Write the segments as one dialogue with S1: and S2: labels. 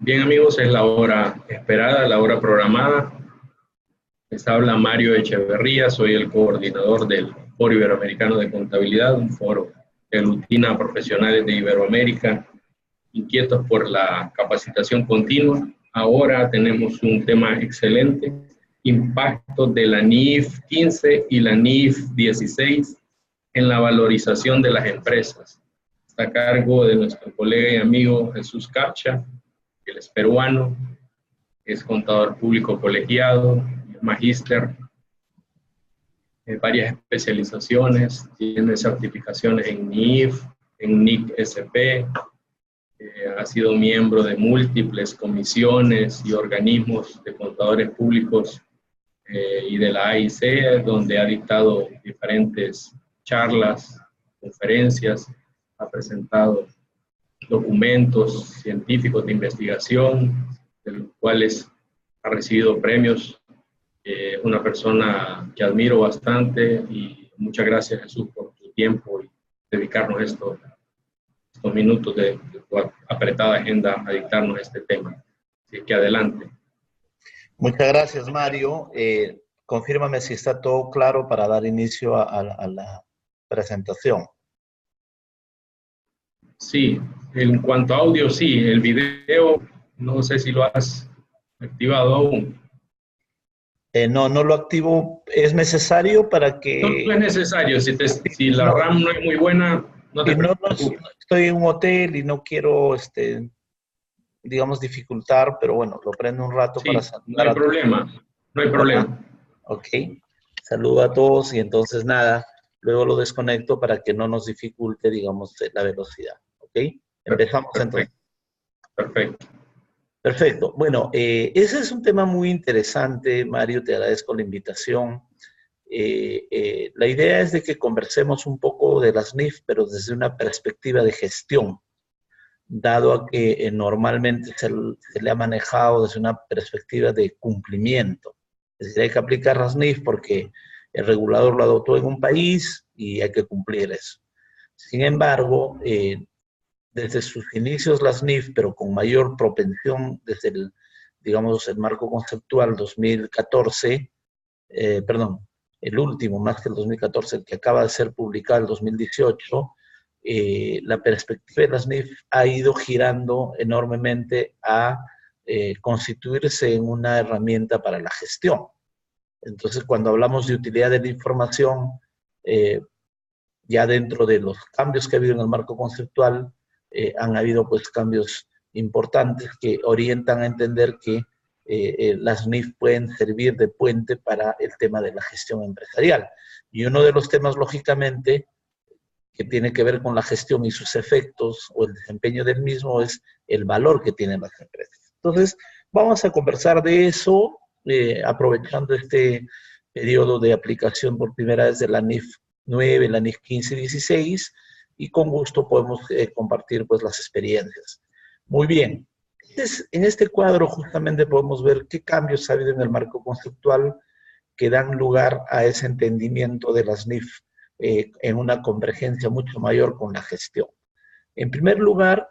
S1: Bien amigos, es la hora esperada, la hora programada. Les habla Mario Echeverría, soy el coordinador del Foro Iberoamericano de Contabilidad, un foro que aglutina a profesionales de Iberoamérica inquietos por la capacitación continua. Ahora tenemos un tema excelente, impacto de la NIF 15 y la NIF 16 en la valorización de las empresas. Está a cargo de nuestro colega y amigo Jesús Capcha. Él es peruano, es contador público colegiado, magíster, varias especializaciones, tiene certificaciones en NIF, en NIC-SP, ha sido miembro de múltiples comisiones y organismos de contadores públicos y de la AIC, donde ha dictado diferentes charlas, conferencias, ha presentado documentos científicos de investigación, de los cuales ha recibido premios. Una persona que admiro bastante y muchas gracias, Jesús, por tu tiempo y dedicarnos estos minutos de tu apretada agenda a dictarnos este tema. Así que adelante.
S2: Muchas gracias, Mario. Confírmame si está todo claro para dar inicio a la presentación.
S1: Sí, en cuanto a audio, sí. El video, no sé si lo has activado aún.
S2: No lo activo. ¿Es necesario para que...?
S1: No es necesario. Si la RAM no es muy buena, no te preocupes.
S2: Estoy en un hotel y no quiero, digamos, dificultar, pero bueno, lo prendo un rato para saludar
S1: no hay problema. No hay problema.
S2: Ok. Saludo a todos y entonces nada, luego lo desconecto para que no nos dificulte, digamos, la velocidad. ¿Ok? Empezamos entonces.
S1: Perfecto.
S2: Perfecto. Bueno, ese es un tema muy interesante, Mario, te agradezco la invitación. La idea es de que conversemos un poco de las NIF, pero desde una perspectiva de gestión, dado a que normalmente se le ha manejado desde una perspectiva de cumplimiento. Es decir, hay que aplicar las NIF porque el regulador lo adoptó en un país y hay que cumplir eso. Sin embargo, desde sus inicios las NIF, pero con mayor propensión desde el, digamos, el marco conceptual 2014, el último, más que el 2014, el que acaba de ser publicado el 2018, la perspectiva de las NIF ha ido girando enormemente a constituirse en una herramienta para la gestión. Entonces, cuando hablamos de utilidad de la información, ya dentro de los cambios que ha habido en el marco conceptual, han habido pues cambios importantes que orientan a entender que las NIF pueden servir de puente para el tema de la gestión empresarial. Y uno de los temas, lógicamente, que tiene que ver con la gestión y sus efectos o el desempeño del mismo es el valor que tienen las empresas. Entonces, vamos a conversar de eso, aprovechando este periodo de aplicación por primera vez de la NIF 9, la NIF 15 y 16, y con gusto podemos compartir pues las experiencias. Muy bien. Entonces, en este cuadro justamente podemos ver qué cambios ha habido en el marco conceptual que dan lugar a ese entendimiento de las NIF en una convergencia mucho mayor con la gestión. En primer lugar,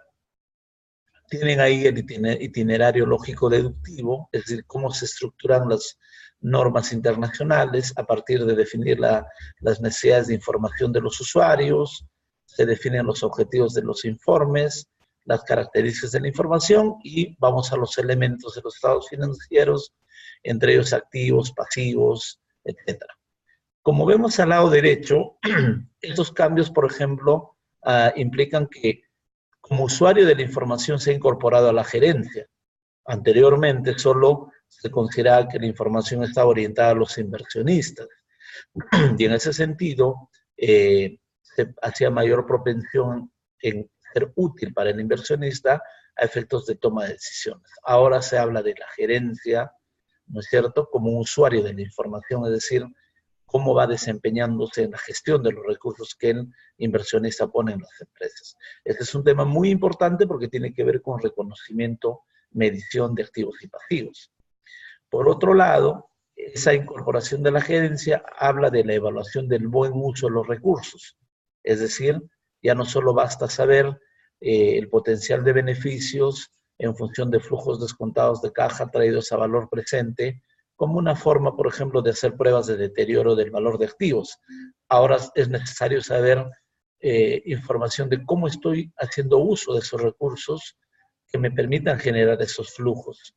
S2: tienen ahí el itinerario lógico deductivo, es decir, cómo se estructuran las normas internacionales a partir de definir las necesidades de información de los usuarios, se definen los objetivos de los informes, las características de la información y vamos a los elementos de los estados financieros, entre ellos activos, pasivos, etc. Como vemos al lado derecho, estos cambios, por ejemplo, implican que como usuario de la información se ha incorporado a la gerencia. Anteriormente solo se consideraba que la información estaba orientada a los inversionistas. Y en ese sentido, se hacía mayor propensión en ser útil para el inversionista a efectos de toma de decisiones. Ahora se habla de la gerencia, ¿no es cierto?, como un usuario de la información, es decir, cómo va desempeñándose en la gestión de los recursos que el inversionista pone en las empresas. Este es un tema muy importante porque tiene que ver con reconocimiento, medición de activos y pasivos. Por otro lado, esa incorporación de la gerencia habla de la evaluación del buen uso de los recursos. Es decir, ya no solo basta saber el potencial de beneficios en función de flujos descontados de caja traídos a valor presente, como una forma, por ejemplo, de hacer pruebas de deterioro del valor de activos. Ahora es necesario saber información de cómo estoy haciendo uso de esos recursos que me permitan generar esos flujos.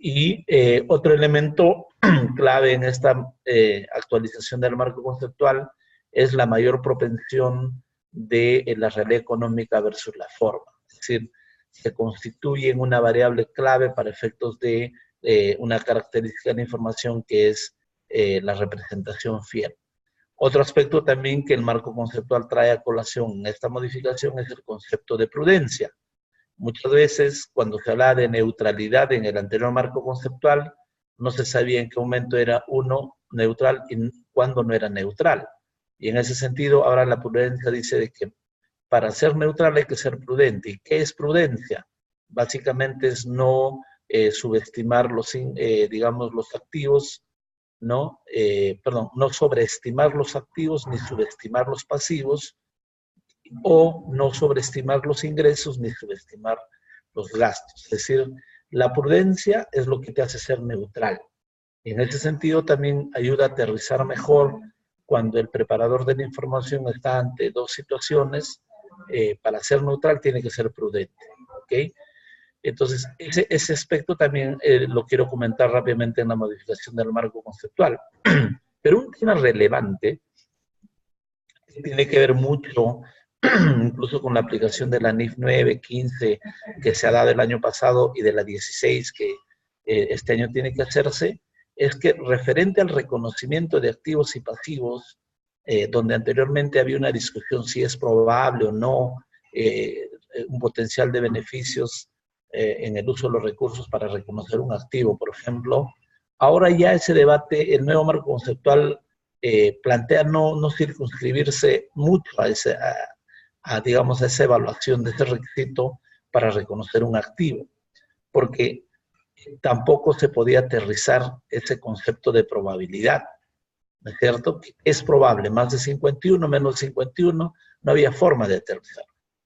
S2: Y otro elemento clave en esta actualización del marco conceptual es la mayor propensión de la realidad económica versus la forma. Es decir, se constituye en una variable clave para efectos de una característica de la información que es la representación fiel. Otro aspecto también que el marco conceptual trae a colación en esta modificación es el concepto de prudencia. Muchas veces, cuando se hablaba de neutralidad en el anterior marco conceptual, no se sabía en qué momento era uno neutral y cuándo no era neutral. Y en ese sentido, ahora la prudencia dice de que para ser neutral hay que ser prudente. ¿Y qué es prudencia? Básicamente es no subestimar digamos, los activos, ¿no? No sobreestimar los activos ni subestimar los pasivos, o no sobreestimar los ingresos ni subestimar los gastos. Es decir, la prudencia es lo que te hace ser neutral. Y en ese sentido también ayuda a aterrizar mejor cuando el preparador de la información está ante dos situaciones. Para ser neutral tiene que ser prudente. ¿Okay? Entonces, ese aspecto también lo quiero comentar rápidamente en la modificación del marco conceptual. Pero un tema relevante que tiene que ver mucho incluso con la aplicación de la NIF 9, 15, que se ha dado el año pasado, y de la 16, que este año tiene que hacerse, es que referente al reconocimiento de activos y pasivos, donde anteriormente había una discusión si es probable o no un potencial de beneficios en el uso de los recursos para reconocer un activo, por ejemplo, ahora ya ese debate, el nuevo marco conceptual plantea no circunscribirse mucho digamos, a esa evaluación de ese requisito para reconocer un activo, porque tampoco se podía aterrizar ese concepto de probabilidad, ¿no es cierto? Es probable, más de 51, menos de 51, no había forma de aterrizar.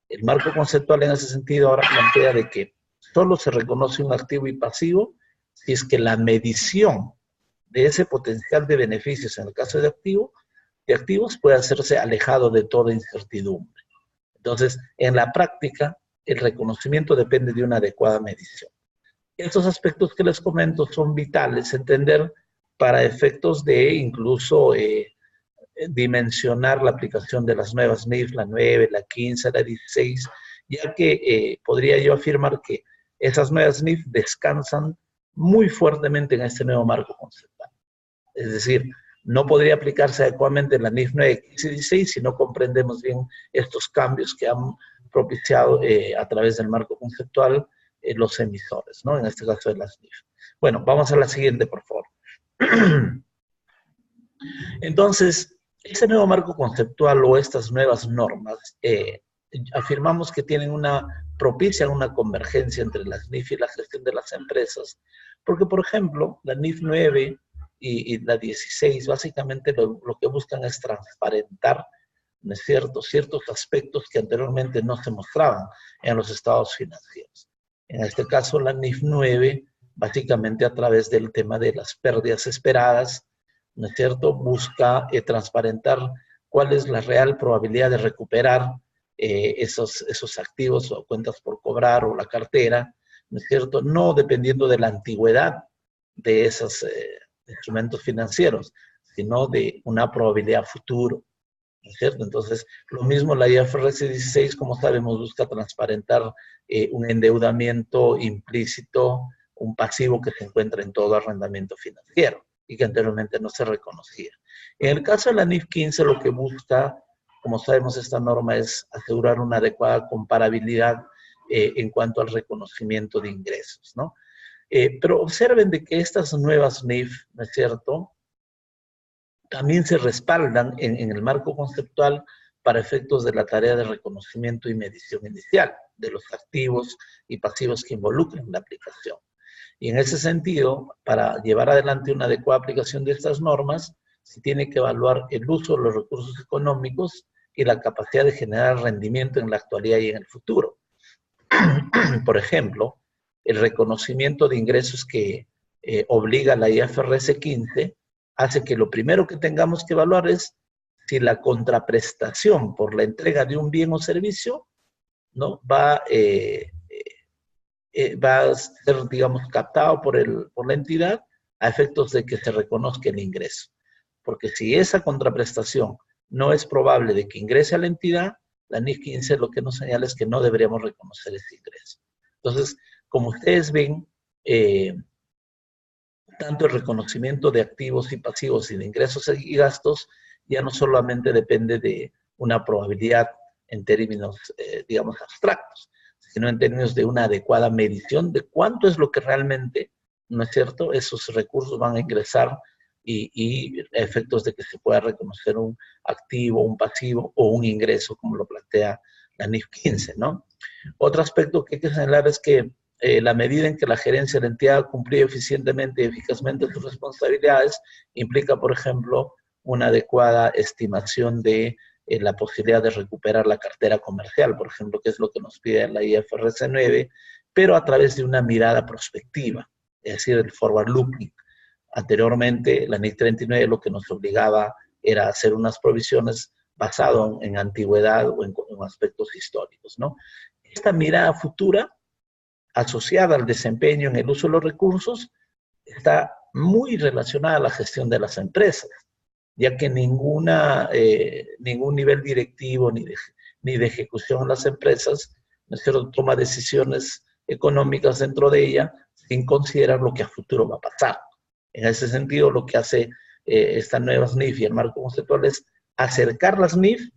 S2: El marco conceptual en ese sentido ahora plantea de que solo se reconoce un activo y pasivo si es que la medición de ese potencial de beneficios en el caso de activos puede hacerse alejado de toda incertidumbre. Entonces, en la práctica, el reconocimiento depende de una adecuada medición. Estos aspectos que les comento son vitales entender para efectos de incluso dimensionar la aplicación de las nuevas NIF, la 9, la 15, la 16, ya que podría yo afirmar que esas nuevas NIF descansan muy fuertemente en este nuevo marco conceptual. Es decir, no podría aplicarse adecuadamente la NIF 9, 15 y 16 si no comprendemos bien estos cambios que han propiciado a través del marco conceptual los emisores, ¿no? En este caso de las NIF. Bueno, vamos a la siguiente, por favor. Entonces, ese nuevo marco conceptual o estas nuevas normas afirmamos que propician una convergencia entre las NIF y la gestión de las empresas, porque, por ejemplo, la NIF 9 y la 16 básicamente lo que buscan es transparentar, ¿no es cierto?, ciertos aspectos que anteriormente no se mostraban en los estados financieros. En este caso, la NIF 9, básicamente a través del tema de las pérdidas esperadas, ¿no es cierto?, busca transparentar cuál es la real probabilidad de recuperar esos activos o cuentas por cobrar o la cartera, ¿no es cierto?, no dependiendo de la antigüedad de esos instrumentos financieros, sino de una probabilidad futuro, ¿no es cierto? Entonces, lo mismo la IFRS 16, como sabemos, busca transparentar un endeudamiento implícito, un pasivo que se encuentra en todo arrendamiento financiero y que anteriormente no se reconocía. En el caso de la NIF 15, lo que busca, como sabemos, esta norma es asegurar una adecuada comparabilidad en cuanto al reconocimiento de ingresos, ¿no? Pero observen de que estas nuevas NIF, ¿no es cierto?, también se respaldan en el marco conceptual para efectos de la tarea de reconocimiento y medición inicial de los activos y pasivos que involucran la aplicación. Y en ese sentido, para llevar adelante una adecuada aplicación de estas normas, se tiene que evaluar el uso de los recursos económicos y la capacidad de generar rendimiento en la actualidad y en el futuro. Por ejemplo, el reconocimiento de ingresos que obliga la IFRS 15 hace que lo primero que tengamos que evaluar es si la contraprestación por la entrega de un bien o servicio, ¿no? va a ser, digamos, captado por la entidad a efectos de que se reconozca el ingreso. Porque si esa contraprestación no es probable de que ingrese a la entidad, la NIF 15 lo que nos señala es que no deberíamos reconocer ese ingreso. Entonces, como ustedes ven, tanto el reconocimiento de activos y pasivos y de ingresos y gastos ya no solamente depende de una probabilidad en términos, digamos, abstractos, sino en términos de una adecuada medición de cuánto es lo que realmente, ¿no es cierto?, esos recursos van a ingresar y efectos de que se pueda reconocer un activo, un pasivo o un ingreso, como lo plantea la NIF 15, ¿no? Otro aspecto que hay que señalar es que la medida en que la gerencia de la entidad ha cumplido eficientemente y eficazmente sus responsabilidades implica, por ejemplo, una adecuada estimación de la posibilidad de recuperar la cartera comercial, por ejemplo, que es lo que nos pide la IFRS 9, pero a través de una mirada prospectiva, es decir, el forward looking. Anteriormente, la NIC 39 lo que nos obligaba era hacer unas provisiones basado en antigüedad o en aspectos históricos, ¿no? Esta mirada futura, asociada al desempeño en el uso de los recursos, está muy relacionada a la gestión de las empresas, ya que ningún nivel directivo ni de ejecución en las empresas, ¿no es cierto?, toma decisiones económicas dentro de ella sin considerar lo que a futuro va a pasar. En ese sentido, lo que hace esta nueva SNIF y el marco conceptual es acercar las NIF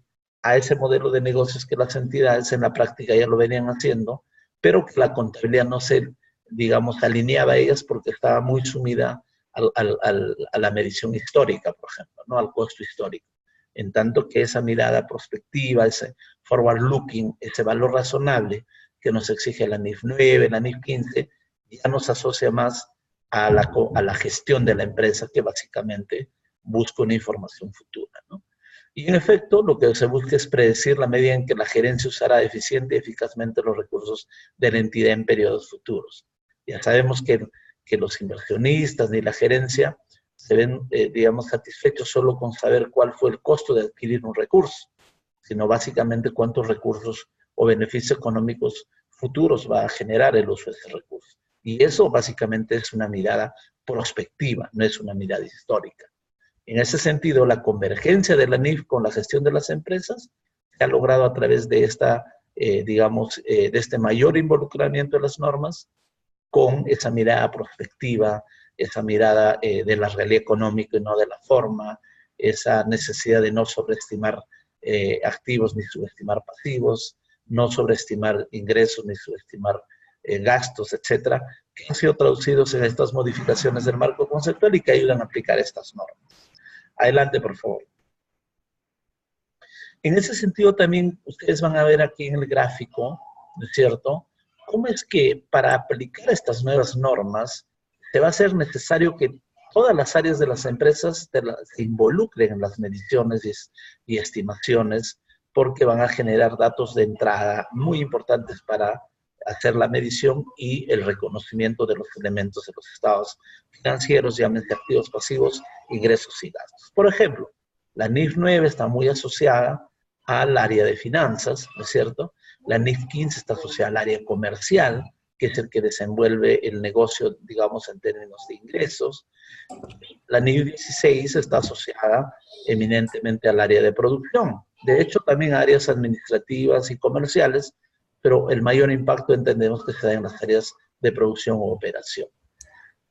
S2: a ese modelo de negocios que las entidades en la práctica ya lo venían haciendo, pero que la contabilidad no se, digamos, alineaba a ellas porque estaba muy sumida a la medición histórica, por ejemplo, ¿no?, al costo histórico. En tanto que esa mirada prospectiva, ese forward looking, ese valor razonable que nos exige la NIF 9, la NIF 15, ya nos asocia más a la gestión de la empresa, que básicamente busca una información futura, ¿no? Y en efecto, lo que se busca es predecir la medida en que la gerencia usará eficiente y eficazmente los recursos de la entidad en periodos futuros. Ya sabemos que los inversionistas ni la gerencia se ven, digamos, satisfechos solo con saber cuál fue el costo de adquirir un recurso, sino básicamente cuántos recursos o beneficios económicos futuros va a generar el uso de ese recurso. Y eso básicamente es una mirada prospectiva, no es una mirada histórica. En ese sentido, la convergencia de la NIF con la gestión de las empresas se ha logrado a través de esta, digamos, de este mayor involucramiento de las normas con esa mirada prospectiva, esa mirada de la realidad económica y no de la forma, esa necesidad de no sobreestimar activos ni subestimar pasivos, no sobreestimar ingresos ni subestimar gastos, etcétera, que han sido traducidos en estas modificaciones del marco conceptual y que ayudan a aplicar estas normas. Adelante, por favor. En ese sentido también ustedes van a ver aquí en el gráfico, ¿no es cierto?, cómo es que para aplicar estas nuevas normas se va a ser necesario que todas las áreas de las empresas se involucren en las mediciones y estimaciones, porque van a generar datos de entrada muy importantes para hacer la medición y el reconocimiento de los elementos de los estados financieros, llámense activos, pasivos, ingresos y gastos. Por ejemplo, la NIF 9 está muy asociada al área de finanzas, ¿no es cierto? La NIF 15 está asociada al área comercial, que es el que desenvuelve el negocio, digamos, en términos de ingresos. La NIF 16 está asociada eminentemente al área de producción. De hecho, también a áreas administrativas y comerciales, pero el mayor impacto entendemos que se da en las áreas de producción o operación.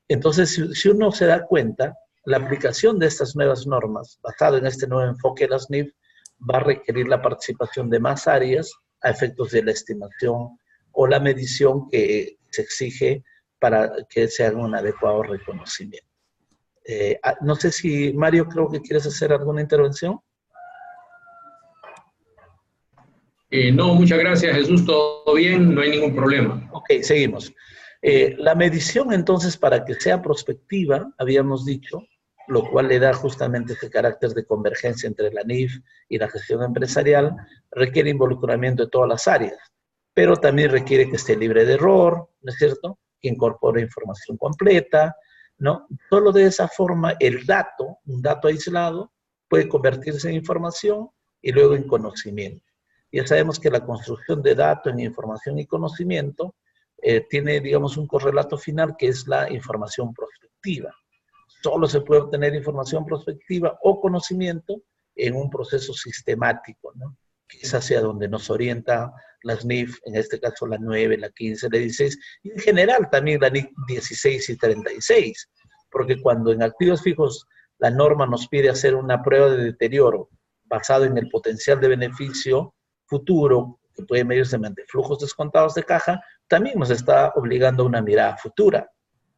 S2: Entonces, si uno se da cuenta, la aplicación de estas nuevas normas, basado en este nuevo enfoque de las NIF, va a requerir la participación de más áreas a efectos de la estimación o la medición que se exige para que se haga un adecuado reconocimiento. No sé si, Mario, creo que quieres hacer alguna intervención.
S1: No, muchas gracias, Jesús. Todo bien, no hay ningún problema.
S2: Ok, seguimos. La medición, entonces, para que sea prospectiva, habíamos dicho, lo cual le da justamente ese carácter de convergencia entre la NIF y la gestión empresarial, requiere involucramiento de todas las áreas, pero también requiere que esté libre de error, ¿no es cierto? que incorpora información completa, ¿no? Solo de esa forma el dato, un dato aislado, puede convertirse en información y luego en conocimiento. Ya sabemos que la construcción de datos en información y conocimiento tiene, digamos, un correlato final que es la información prospectiva. Solo se puede obtener información prospectiva o conocimiento en un proceso sistemático, ¿no? Que es hacia donde nos orienta las NIF, en este caso la 9, la 15, la 16, y en general también la NIF 16 y 36, porque cuando en activos fijos la norma nos pide hacer una prueba de deterioro basado en el potencial de beneficio futuro, que puede medirse mediante flujos descontados de caja, también nos está obligando a una mirada futura.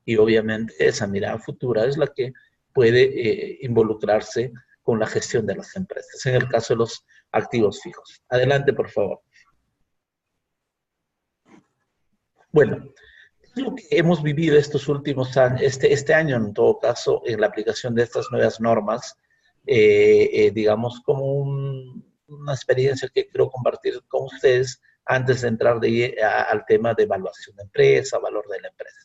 S2: Y obviamente esa mirada futura es la que puede involucrarse con la gestión de las empresas, en el caso de los activos fijos. Adelante, por favor. Bueno, lo que hemos vivido estos últimos años, este año en todo caso, en la aplicación de estas nuevas normas, digamos, como una experiencia que quiero compartir con ustedes antes de entrar al tema de evaluación de empresa, valor de la empresa.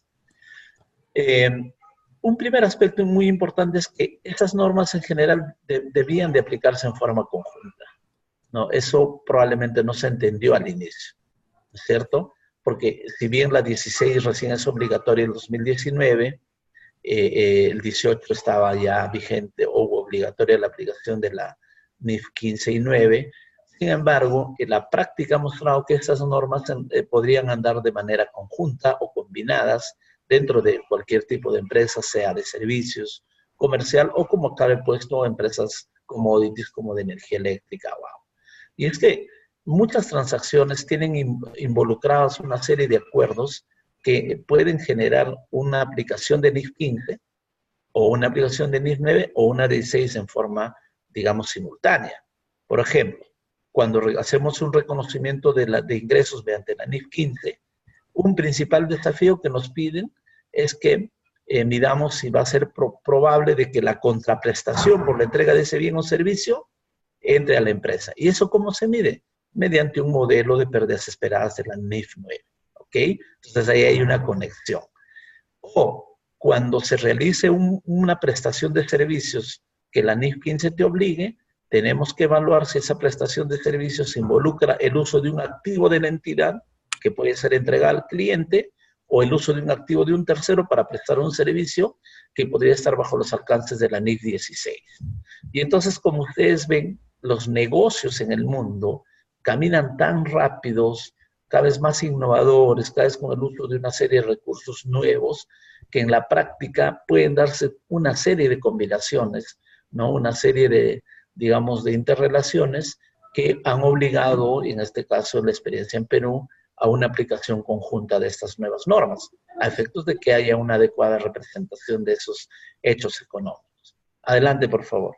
S2: Un primer aspecto muy importante es que esas normas en general debían de aplicarse en forma conjunta, ¿no? Eso probablemente no se entendió al inicio, ¿no es cierto? Porque si bien la 16 recién es obligatoria en 2019, el 18 estaba ya vigente o obligatoria la aplicación de la NIF 15 y 9. Sin embargo, en la práctica ha mostrado que esas normas podrían andar de manera conjunta o combinadas dentro de cualquier tipo de empresa, sea de servicios, comercial o como cabe puesto empresas commodities como de energía eléctrica. Wow. Y es que muchas transacciones tienen involucradas una serie de acuerdos que pueden generar una aplicación de NIF 15 o una aplicación de NIF 9 o una 16 en forma, digamos, simultánea. Por ejemplo, cuando hacemos un reconocimiento de ingresos mediante la NIF 15, un principal desafío que nos piden es que midamos si va a ser probable de que la contraprestación por la entrega de ese bien o servicio entre a la empresa. ¿Y eso cómo se mide? Mediante un modelo de pérdidas esperadas de la NIF 9. ¿Ok? Entonces ahí hay una conexión. O cuando se realice una prestación de servicios que la NIF 15 te obligue, tenemos que evaluar si esa prestación de servicios involucra el uso de un activo de la entidad que puede ser entregado al cliente o el uso de un activo de un tercero para prestar un servicio que podría estar bajo los alcances de la NIF 16. Y entonces, como ustedes ven, los negocios en el mundo caminan tan rápidos, cada vez más innovadores, cada vez con el uso de una serie de recursos nuevos, que en la práctica pueden darse una serie de combinaciones, ¿no? Una serie de, digamos, de interrelaciones que han obligado, en este caso en la experiencia en Perú, a una aplicación conjunta de estas nuevas normas, a efectos de que haya una adecuada representación de esos hechos económicos. Adelante, por favor.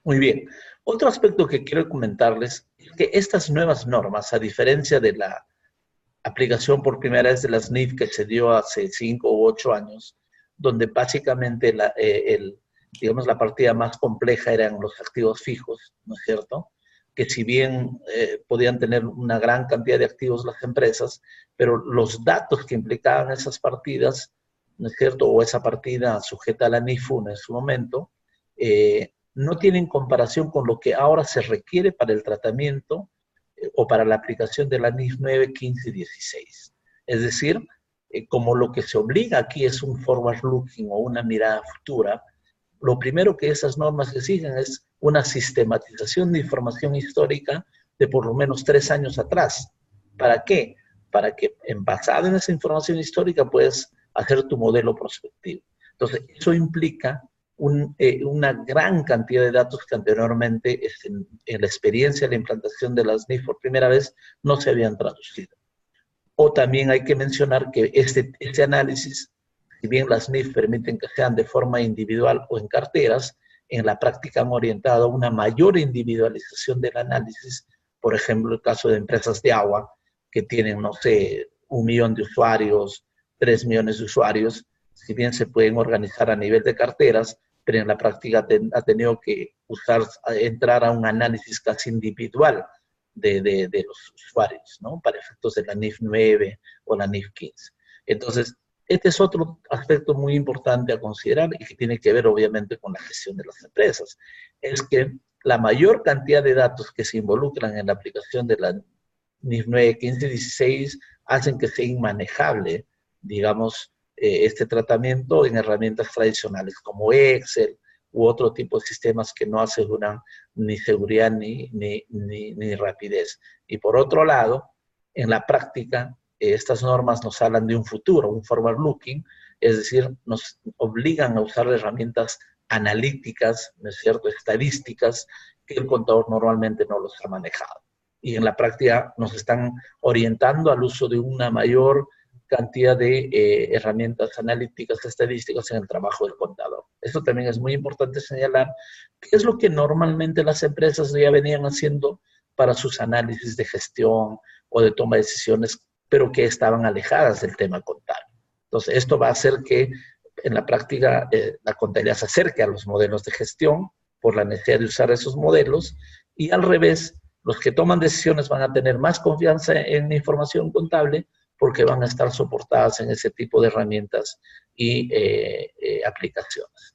S2: Muy bien. Otro aspecto que quiero comentarles es que estas nuevas normas, a diferencia de la aplicación por primera vez de las NIF que se dio hace 5 u 8 años, donde básicamente digamos, la partida más compleja eran los activos fijos, ¿no es cierto? Que si bien podían tener una gran cantidad de activos las empresas, pero los datos que implicaban esas partidas, ¿no es cierto? O esa partida sujeta a la NIF1 en su momento, no tienen comparación con lo que ahora se requiere para el tratamiento o para la aplicación de la NIF 9, 15 y 16. Es decir, como lo que se obliga aquí es un forward looking o una mirada futura, lo primero que esas normas exigen es una sistematización de información histórica de por lo menos 3 años atrás. ¿Para qué? Para que, basado en esa información histórica, puedas hacer tu modelo prospectivo. Entonces, eso implica una gran cantidad de datos que anteriormente, en la experiencia de la implantación de las NIF por primera vez, no se habían traducido. O también hay que mencionar que este análisis, si bien las NIF permiten que sean de forma individual o en carteras, en la práctica han orientado a una mayor individualización del análisis. Por ejemplo, el caso de empresas de agua que tienen, no sé, 1 millón de usuarios, 3 millones de usuarios, si bien se pueden organizar a nivel de carteras, pero en la práctica ha tenido que entrar a un análisis casi individual de los usuarios, ¿no? Para efectos de la NIF 9 o la NIF 15. Entonces, este es otro aspecto muy importante a considerar y que tiene que ver obviamente con la gestión de las empresas. Es que la mayor cantidad de datos que se involucran en la aplicación de la NIF 9, 15 y 16 hacen que sea inmanejable, digamos, este tratamiento en herramientas tradicionales como Excel u otro tipo de sistemas que no aseguran ni seguridad ni rapidez. Y por otro lado, en la práctica, estas normas nos hablan de un futuro, un forward looking, es decir, nos obligan a usar herramientas analíticas, ¿no es cierto?, estadísticas, que el contador normalmente no los ha manejado. Y en la práctica nos están orientando al uso de una mayor cantidad de herramientas analíticas, estadísticas en el trabajo del contador. Esto también es muy importante señalar, que es lo que normalmente las empresas ya venían haciendo para sus análisis de gestión o de toma de decisiones, pero que estaban alejadas del tema contable. Entonces, esto va a hacer que en la práctica la contabilidad se acerque a los modelos de gestión por la necesidad de usar esos modelos, y al revés, los que toman decisiones van a tener más confianza en la información contable porque van a estar soportadas en ese tipo de herramientas y aplicaciones.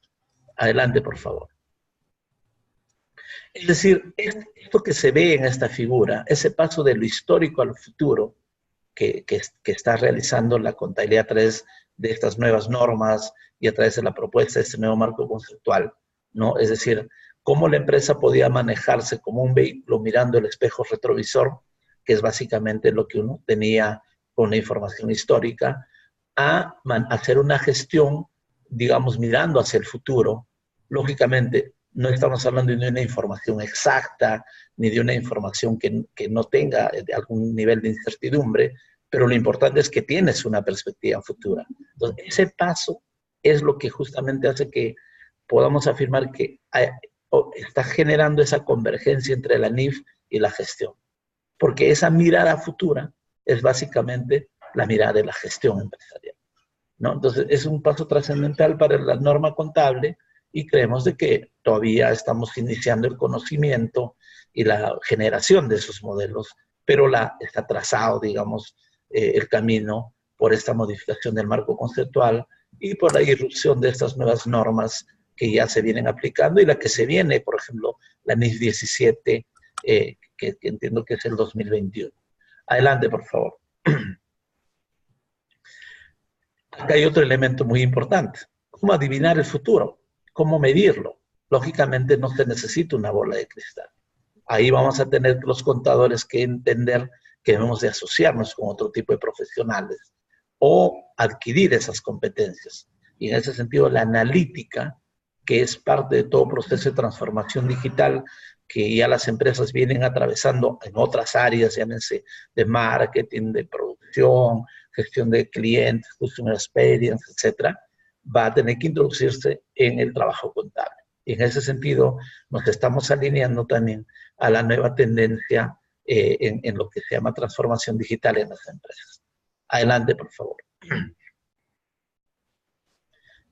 S2: Adelante, por favor. Es decir, esto que se ve en esta figura, ese paso de lo histórico al futuro que está realizando la contabilidad a través de estas nuevas normas y a través de la propuesta de este nuevo marco conceptual, ¿no? Es decir, cómo la empresa podía manejarse como un vehículo mirando el espejo retrovisor, que es básicamente lo que uno tenía con la información histórica, a hacer una gestión, digamos, mirando hacia el futuro. Lógicamente, no estamos hablando de una información exacta, ni de una información que no tenga algún nivel de incertidumbre, pero lo importante es que tienes una perspectiva futura. Entonces, ese paso es lo que justamente hace que podamos afirmar que está generando esa convergencia entre la NIF y la gestión. Porque esa mirada futura es básicamente la mirada de la gestión empresarial, ¿no? Entonces, es un paso trascendental para la norma contable y creemos de que todavía estamos iniciando el conocimiento y la generación de esos modelos, pero está trazado, digamos, el camino por esta modificación del marco conceptual y por la irrupción de estas nuevas normas que ya se vienen aplicando y la que se viene, por ejemplo, la NIF 17, que entiendo que es el 2021. Adelante, por favor. Acá hay otro elemento muy importante. ¿Cómo adivinar el futuro? ¿Cómo medirlo? Lógicamente no se necesita una bola de cristal. Ahí vamos a tener los contadores que entender que debemos de asociarnos con otro tipo de profesionales o adquirir esas competencias. Y en ese sentido, la analítica, que es parte de todo proceso de transformación digital que ya las empresas vienen atravesando en otras áreas, llámense de marketing, de producción, gestión de clientes, customer experience, etcétera, va a tener que introducirse en el trabajo contable. Y en ese sentido, nos estamos alineando también a la nueva tendencia en lo que se llama transformación digital en las empresas. Adelante, por favor.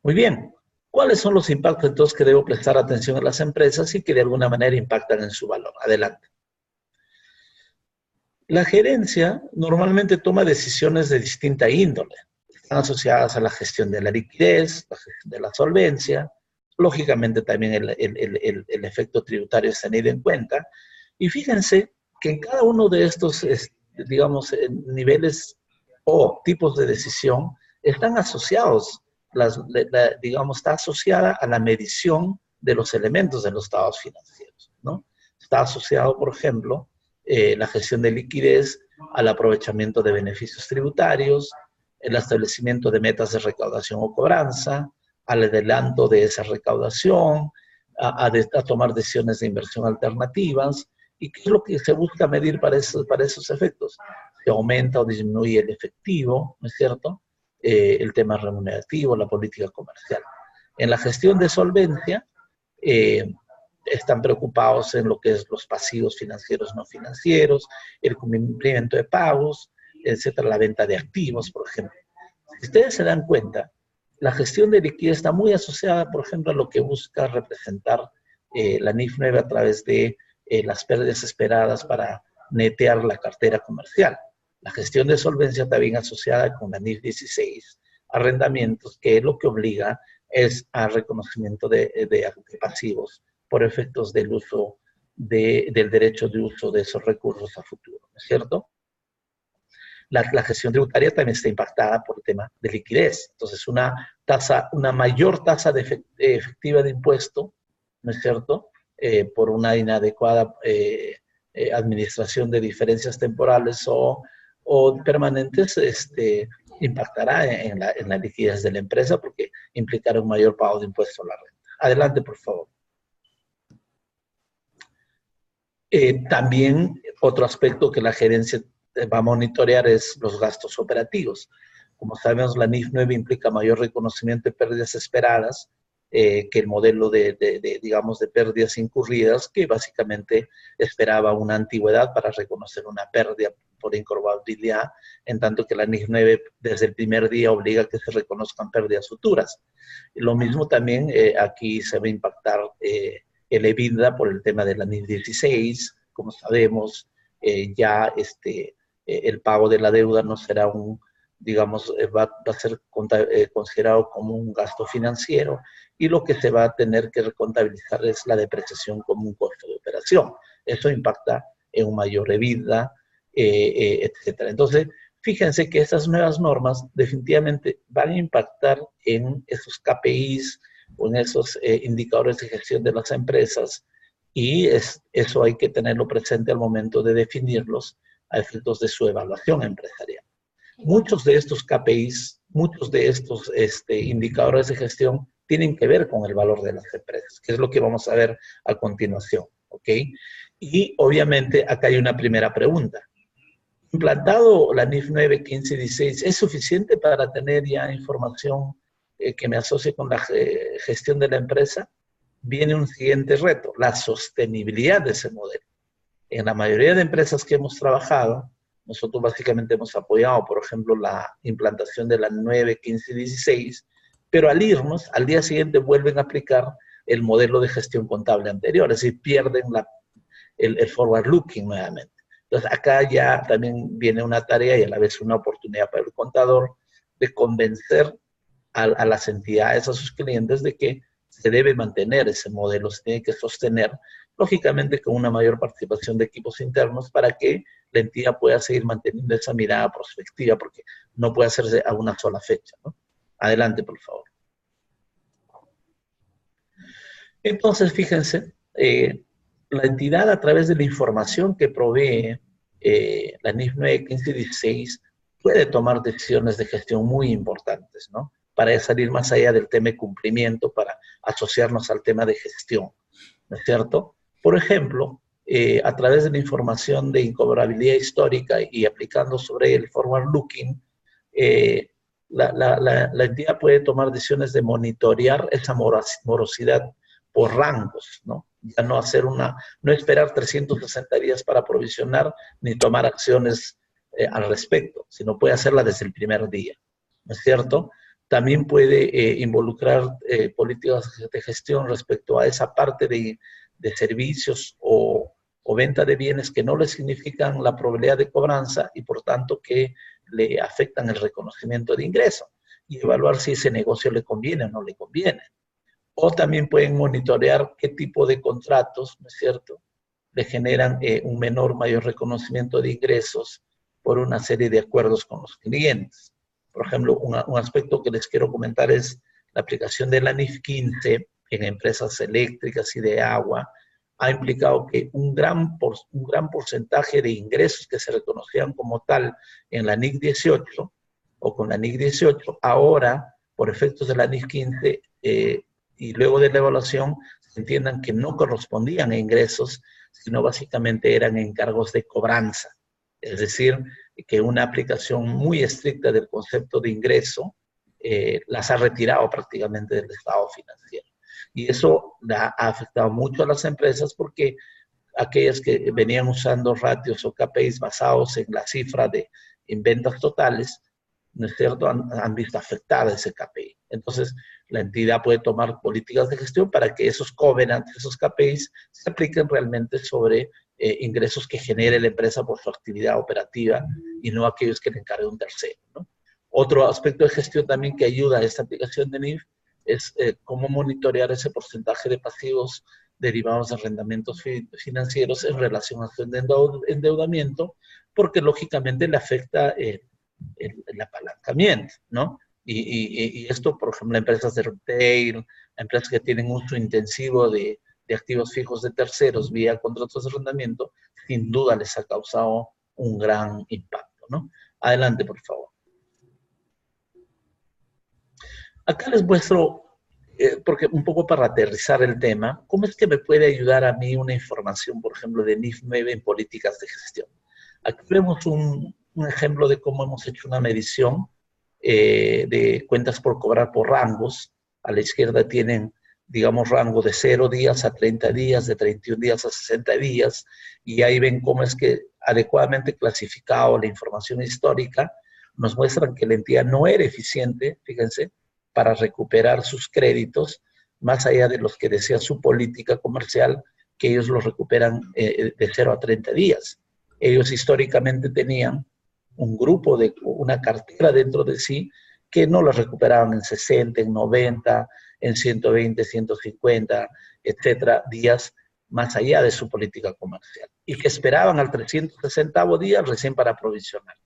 S2: Muy bien. ¿Cuáles son los impactos entonces que debo prestar atención a las empresas y que de alguna manera impactan en su valor? Adelante. La gerencia normalmente toma decisiones de distinta índole. Están asociadas a la gestión de la liquidez, la gestión de la solvencia, lógicamente también el efecto tributario es tenido en cuenta. Y fíjense que en cada uno de estos, digamos, niveles o tipos de decisión están asociados, digamos, está asociada a la medición de los elementos de los estados financieros, ¿no? Está asociado, por ejemplo, la gestión de liquidez al aprovechamiento de beneficios tributarios, el establecimiento de metas de recaudación o cobranza, al adelanto de esa recaudación, a tomar decisiones de inversión alternativas. ¿Y qué es lo que se busca medir para esos efectos? Se aumenta o disminuye el efectivo, ¿no es cierto? El tema remunerativo, la política comercial. En la gestión de solvencia, están preocupados en lo que es los pasivos financieros no financieros, el cumplimiento de pagos, etcétera, la venta de activos, por ejemplo. Si ustedes se dan cuenta, la gestión de liquidez está muy asociada, por ejemplo, a lo que busca representar la NIF 9 a través de las pérdidas esperadas para netear la cartera comercial. La gestión de solvencia también asociada con la NIF 16, arrendamientos, que lo que obliga es al reconocimiento de pasivos por efectos del uso del derecho de uso de esos recursos a futuro, ¿no es cierto? La gestión tributaria también está impactada por el tema de liquidez. Entonces, una mayor tasa efectiva de impuesto, ¿no es cierto?, por una inadecuada administración de diferencias temporales o permanentes, impactará en la liquidez de la empresa porque implicará un mayor pago de impuesto a la renta. Adelante, por favor. También otro aspecto que la gerencia va a monitorear es los gastos operativos. Como sabemos, la NIF 9 implica mayor reconocimiento de pérdidas esperadas que el modelo digamos, de pérdidas incurridas, que básicamente esperaba una antigüedad para reconocer una pérdida por incurvabilidad, en tanto que la NIF 9 desde el primer día obliga a que se reconozcan pérdidas futuras. Lo mismo también aquí se va a impactar el EBITDA por el tema de la NIF 16, como sabemos, ya el pago de la deuda no será digamos, va a ser considerado como un gasto financiero y lo que se va a tener que recontabilizar es la depreciación como un costo de operación. Eso impacta en un mayor EBITDA, etcétera. Entonces, fíjense que estas nuevas normas definitivamente van a impactar en esos KPIs o en esos indicadores de gestión de las empresas y eso hay que tenerlo presente al momento de definirlos a efectos de su evaluación empresarial. Muchos de estos KPIs, muchos de estos indicadores de gestión tienen que ver con el valor de las empresas, que es lo que vamos a ver a continuación, ¿ok? Y obviamente acá hay una primera pregunta. ¿Implantado la NIF 9, 15 y 16 es suficiente para tener ya información que me asocie con la gestión de la empresa? Viene un siguiente reto, la sostenibilidad de ese modelo. En la mayoría de empresas que hemos trabajado, nosotros básicamente hemos apoyado, por ejemplo, la implantación de la 9, 15 y 16, pero al irnos, al día siguiente vuelven a aplicar el modelo de gestión contable anterior, es decir, pierden el forward looking nuevamente. Entonces, acá ya también viene una tarea y a la vez una oportunidad para el contador de convencer a las entidades, a sus clientes, de que se debe mantener ese modelo, se tiene que sostener, lógicamente con una mayor participación de equipos internos para que la entidad pueda seguir manteniendo esa mirada prospectiva, porque no puede hacerse a una sola fecha, ¿no? Adelante, por favor. Entonces, fíjense, la entidad a través de la información que provee la NIF 9, 15 y 16 puede tomar decisiones de gestión muy importantes, ¿no? Para salir más allá del tema de cumplimiento, para asociarnos al tema de gestión, ¿no es cierto? Por ejemplo, a través de la información de incobrabilidad histórica y aplicando sobre el forward looking, la entidad puede tomar decisiones de monitorear esa morosidad por rangos, ¿no? Ya no esperar 360 días para provisionar ni tomar acciones al respecto, sino puede hacerla desde el primer día, ¿no es cierto? También puede involucrar políticas de gestión respecto a esa parte de servicios o venta de bienes que no le significan la probabilidad de cobranza y por tanto que le afectan el reconocimiento de ingreso y evaluar si ese negocio le conviene o no le conviene. O también pueden monitorear qué tipo de contratos, ¿no es cierto?, le generan un mayor reconocimiento de ingresos por una serie de acuerdos con los clientes. Por ejemplo, un aspecto que les quiero comentar es la aplicación de la NIF 15 en empresas eléctricas y de agua ha implicado que un gran porcentaje de ingresos que se reconocían como tal en la NIF 18 o con la NIF 18, ahora, por efectos de la NIF 15 y luego de la evaluación, se entiendan que no correspondían a ingresos, sino básicamente eran encargos de cobranza. Es decir, que una aplicación muy estricta del concepto de ingreso las ha retirado prácticamente del estado financiero. Y eso ha afectado mucho a las empresas porque aquellas que venían usando ratios o KPIs basados en la cifra en ventas totales, ¿no es cierto?, han visto afectada ese KPI. Entonces, la entidad puede tomar políticas de gestión para que esos covenants, esos KPIs, se apliquen realmente sobre ingresos que genere la empresa por su actividad operativa y no aquellos que le encargue un tercero, ¿no? Otro aspecto de gestión también que ayuda a esta aplicación de NIF es cómo monitorear ese porcentaje de pasivos derivados de arrendamientos financieros en relación a su endeudamiento, porque lógicamente le afecta el apalancamiento, ¿no? Y esto, por ejemplo, empresas de retail, empresas que tienen uso intensivo de activos fijos de terceros vía contratos de arrendamiento, sin duda les ha causado un gran impacto, ¿no? Adelante, por favor. Acá les muestro, porque un poco para aterrizar el tema, ¿cómo es que me puede ayudar a mí una información, por ejemplo, de NIF 9 en políticas de gestión? Aquí vemos un ejemplo de cómo hemos hecho una medición de cuentas por cobrar por rangos. A la izquierda tienen, digamos, rango de 0 días a 30 días, de 31 días a 60 días, y ahí ven cómo es que adecuadamente clasificado la información histórica, nos muestran que la entidad no era eficiente, fíjense, para recuperar sus créditos, más allá de los que decía su política comercial, que ellos los recuperan de 0 a 30 días. Ellos históricamente tenían un grupo, una cartera dentro de sí, que no la recuperaban en 60, en 90, en 120, 150, etcétera, días más allá de su política comercial. Y que esperaban al 360º día recién para provisionar.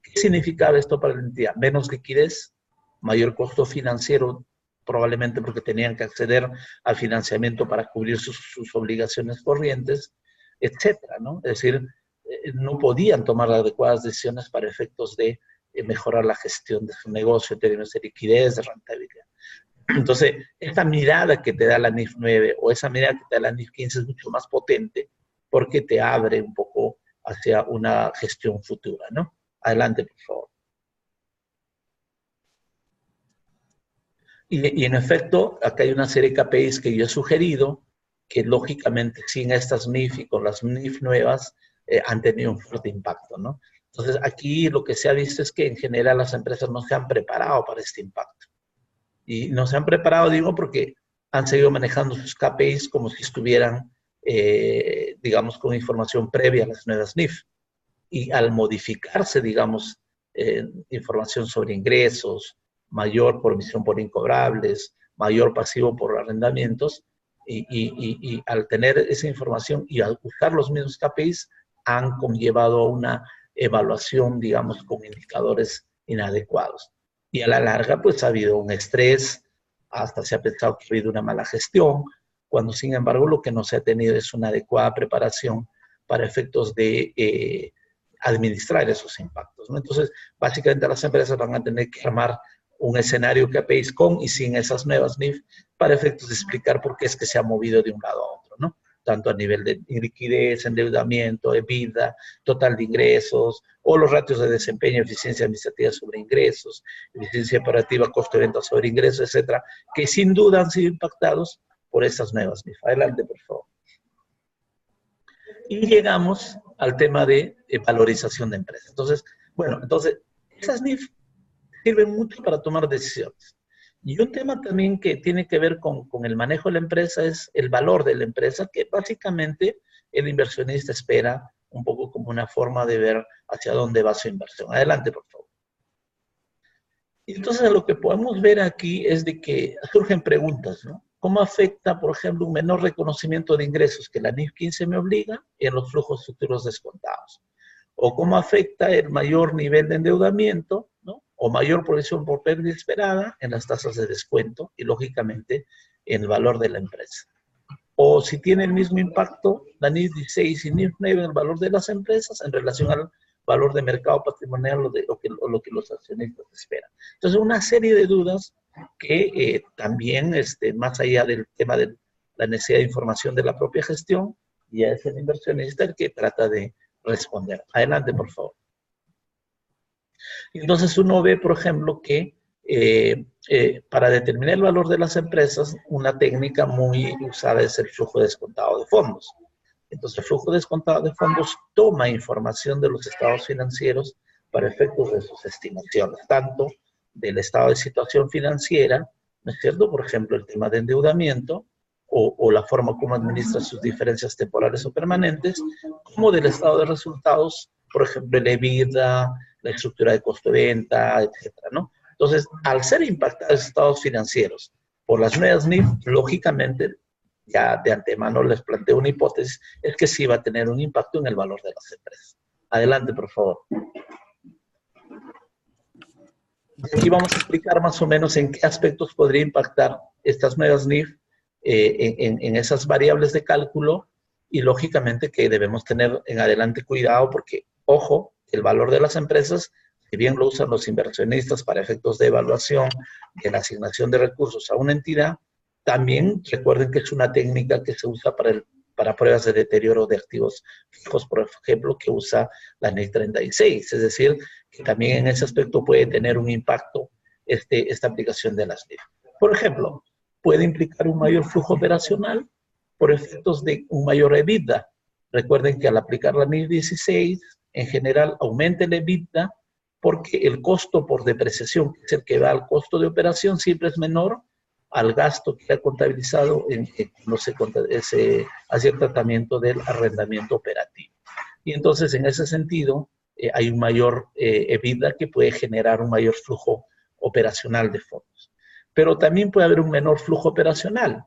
S2: ¿Qué significaba esto para la entidad? Menos liquidez, mayor costo financiero, probablemente porque tenían que acceder al financiamiento para cubrir sus obligaciones corrientes, etcétera, ¿no? Es decir, no podían tomar adecuadas decisiones para efectos de mejorar la gestión de su negocio en términos de liquidez, de rentabilidad. Entonces, esta mirada que te da la NIF 9 o esa mirada que te da la NIF 15 es mucho más potente porque te abre un poco hacia una gestión futura, ¿no? Adelante, por favor. Y en efecto, acá hay una serie de KPIs que yo he sugerido, que lógicamente sin estas NIF y con las NIF nuevas han tenido un fuerte impacto, ¿no? Entonces, aquí lo que se ha visto es que en general las empresas no se han preparado para este impacto. Y no se han preparado, digo, porque han seguido manejando sus KPIs como si estuvieran, digamos, con información previa a las nuevas NIF. Y al modificarse, digamos, información sobre ingresos, mayor provisión por incobrables, mayor pasivo por arrendamientos, y al tener esa información y al usar los mismos KPIs, han conllevado a una evaluación, digamos, con indicadores inadecuados. Y a la larga, pues ha habido un estrés, hasta se ha pensado que ha habido una mala gestión, cuando sin embargo lo que no se ha tenido es una adecuada preparación para efectos de administrar esos impactos, ¿no? Entonces, básicamente las empresas van a tener que armar un escenario KPIs con y sin esas nuevas NIF para efectos de explicar por qué es que se ha movido de un lado a otro, ¿no? Tanto a nivel de liquidez, endeudamiento, EBITDA, total de ingresos, o los ratios de desempeño, eficiencia administrativa sobre ingresos, eficiencia operativa, costo de venta sobre ingresos, etcétera, que sin duda han sido impactados por estas nuevas NIF. Adelante, por favor. Y llegamos al tema de valorización de empresas. Entonces, bueno, esas NIF sirven mucho para tomar decisiones. Y un tema también que tiene que ver con el manejo de la empresa es el valor de la empresa, que básicamente el inversionista espera un poco como una forma de ver hacia dónde va su inversión. Adelante, por favor. Y entonces lo que podemos ver aquí es de que surgen preguntas, ¿no? ¿Cómo afecta, por ejemplo, un menor reconocimiento de ingresos que la NIF 15 me obliga en los flujos futuros descontados? ¿O cómo afecta el mayor nivel de endeudamiento, ¿no? O mayor provisión por pérdida esperada en las tasas de descuento y, lógicamente, en el valor de la empresa? O si tiene el mismo impacto la NIF 16 y NIF 9 en el valor de las empresas en relación al valor de mercado patrimonial o lo que los accionistas esperan. Entonces, una serie de dudas que también, más allá del tema de la necesidad de información de la propia gestión, ya es el inversionista el que trata de responder. Adelante, por favor. Entonces uno ve, por ejemplo, que para determinar el valor de las empresas, una técnica muy usada es el flujo descontado de fondos. Entonces el flujo descontado de fondos toma información de los estados financieros para efectos de sus estimaciones, tanto del estado de situación financiera, ¿no es cierto? Por ejemplo, el tema de endeudamiento, o la forma como administra sus diferencias temporales o permanentes, como del estado de resultados, por ejemplo, el EBITDA, la estructura de costo de venta, etcétera, ¿no? Entonces, al ser impactados estados financieros por las nuevas NIF, lógicamente, ya de antemano les planteo una hipótesis, es que sí va a tener un impacto en el valor de las empresas. Adelante, por favor. Aquí vamos a explicar más o menos en qué aspectos podría impactar estas nuevas NIF en esas variables de cálculo, y lógicamente que debemos tener en adelante cuidado porque, ojo, el valor de las empresas, si bien lo usan los inversionistas para efectos de evaluación de la asignación de recursos a una entidad, también recuerden que es una técnica que se usa para pruebas de deterioro de activos fijos, por ejemplo, que usa la NIF 36. Es decir, que también en ese aspecto puede tener un impacto esta aplicación de las NIF. Por ejemplo, puede implicar un mayor flujo operacional por efectos de un mayor EBITDA. Recuerden que al aplicar la NIF 16, en general aumenta el EBITDA porque el costo por depreciación, que es el que va al costo de operación, siempre es menor al gasto que ha contabilizado cuando se hace el tratamiento del arrendamiento operativo. Y entonces, en ese sentido, hay un mayor EBITDA que puede generar un mayor flujo operacional de fondos. Pero también puede haber un menor flujo operacional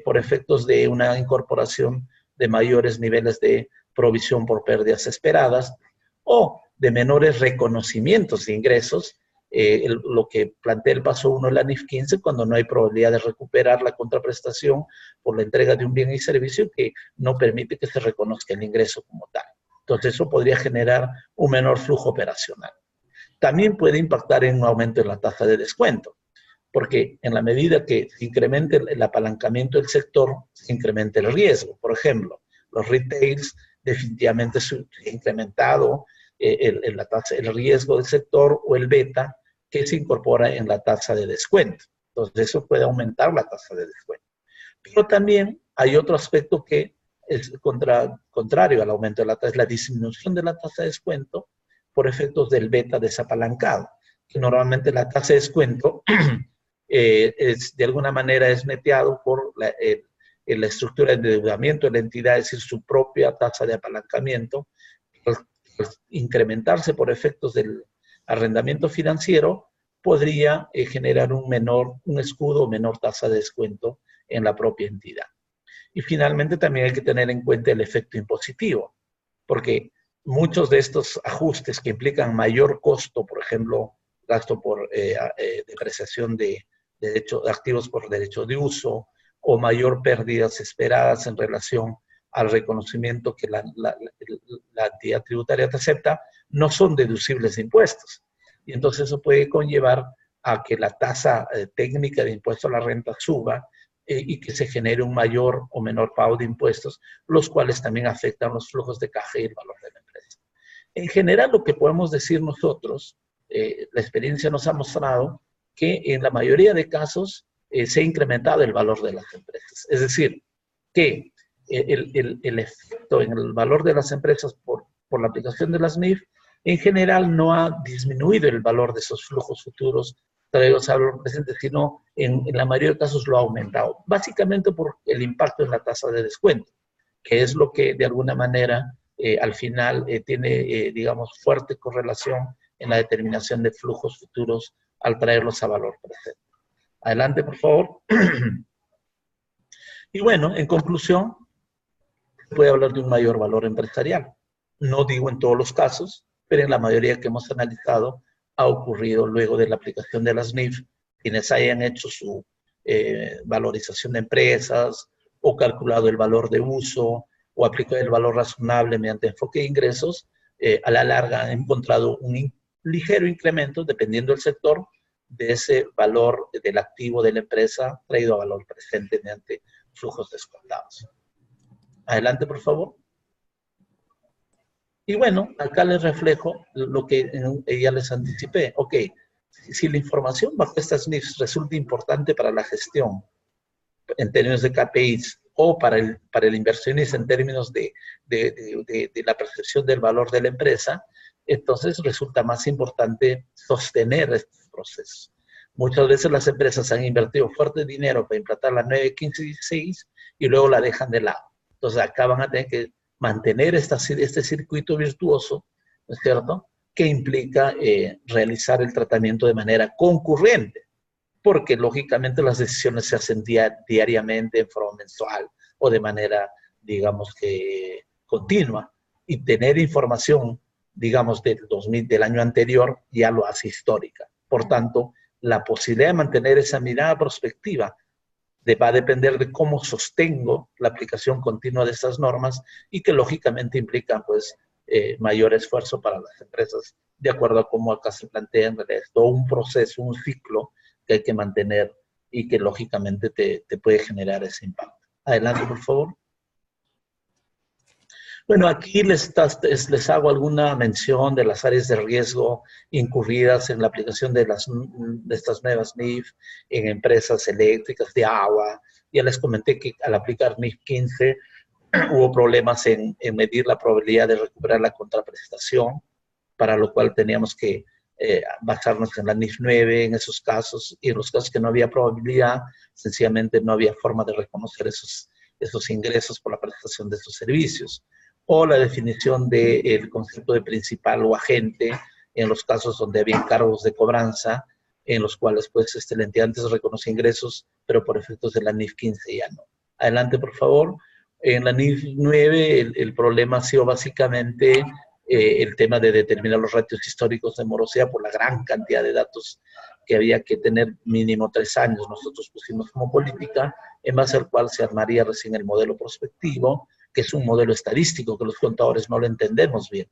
S2: por efectos de una incorporación de mayores niveles de provisión por pérdidas esperadas o de menores reconocimientos de ingresos, lo que plantea el paso 1 de la NIF 15, cuando no hay probabilidad de recuperar la contraprestación por la entrega de un bien y servicio que no permite que se reconozca el ingreso como tal. Entonces, eso podría generar un menor flujo operacional. También puede impactar en un aumento en la tasa de descuento, porque en la medida que se incremente el apalancamiento del sector, se incrementa el riesgo. Por ejemplo, los retails definitivamente se ha incrementado el riesgo del sector o el beta que se incorpora en la tasa de descuento. Entonces, eso puede aumentar la tasa de descuento. Pero también hay otro aspecto que es contrario al aumento de la tasa, es la disminución de la tasa de descuento por efectos del beta desapalancado, que normalmente la tasa de descuento de alguna manera es neteado por la estructura de endeudamiento de la entidad, es decir, su propia tasa de apalancamiento, incrementarse por efectos del arrendamiento financiero, podría generar un escudo o menor tasa de descuento en la propia entidad. Y finalmente también hay que tener en cuenta el efecto impositivo, porque muchos de estos ajustes que implican mayor costo, por ejemplo, gasto por depreciación de activos por derecho de uso, o mayor pérdidas esperadas en relación al reconocimiento que la entidad tributaria te acepta, no son deducibles de impuestos. Y entonces eso puede conllevar a que la tasa técnica de impuesto a la renta suba y que se genere un mayor o menor pago de impuestos, los cuales también afectan los flujos de caja y el valor de la empresa. En general, lo que podemos decir nosotros, la experiencia nos ha mostrado que en la mayoría de casos se ha incrementado el valor de las empresas. Es decir, que el efecto en el valor de las empresas por la aplicación de las NIF, en general no ha disminuido el valor de esos flujos futuros traídos al valor presente, sino en la mayoría de casos lo ha aumentado. Básicamente por el impacto en la tasa de descuento, que es lo que de alguna manera al final tiene, digamos, fuerte correlación en la determinación de flujos futuros al traerlos a valor presente. Adelante, por favor. Y bueno, en conclusión, puede hablar de un mayor valor empresarial. No digo en todos los casos, pero en la mayoría que hemos analizado ha ocurrido luego de la aplicación de las NIF, quienes hayan hecho su valorización de empresas o calculado el valor de uso o aplicado el valor razonable mediante enfoque de ingresos, a la larga han encontrado un ligero incremento, dependiendo del sector, de ese valor del activo de la empresa traído a valor presente mediante flujos descontados. Adelante, por favor. Y bueno, acá les reflejo lo que ya les anticipé. Ok, si la información bajo estas NIFs resulta importante para la gestión en términos de KPIs o para el inversionista en términos de la percepción del valor de la empresa, entonces resulta más importante sostener estos procesos. Muchas veces las empresas han invertido fuerte dinero para implantar la 9, 15 y 16 y luego la dejan de lado. Entonces acá van a tener que mantener este circuito virtuoso, ¿no es cierto?, que implica realizar el tratamiento de manera concurrente, porque lógicamente las decisiones se hacen diariamente, en forma mensual o de manera, digamos que continua, y tener información, digamos, del año anterior ya lo hace histórica. Por tanto, la posibilidad de mantener esa mirada prospectiva va a depender de cómo sostengo la aplicación continua de estas normas y que lógicamente implican pues mayor esfuerzo para las empresas, de acuerdo a cómo acá se plantea. En realidad es todo un proceso, un ciclo que hay que mantener y que lógicamente te puede generar ese impacto. Adelante, por favor. Bueno, aquí les hago alguna mención de las áreas de riesgo incurridas en la aplicación de estas nuevas NIF en empresas eléctricas de agua. Ya les comenté que al aplicar NIF 15 hubo problemas en medir la probabilidad de recuperar la contraprestación, para lo cual teníamos que basarnos en la NIF 9 en esos casos, y en los casos que no había probabilidad, sencillamente no había forma de reconocer esos ingresos por la prestación de esos servicios. O la definición del concepto de principal o agente en los casos donde había encargos de cobranza, en los cuales pues la entidad antes reconoce ingresos, pero por efectos de la NIF 15 ya no. Adelante, por favor. En la NIF 9 el problema ha sido básicamente el tema de determinar los ratios históricos de morosidad por la gran cantidad de datos que había que tener, mínimo 3 años. Nosotros pusimos como política, en base al cual se armaría recién el modelo prospectivo, que es un modelo estadístico que los contadores no lo entendemos bien.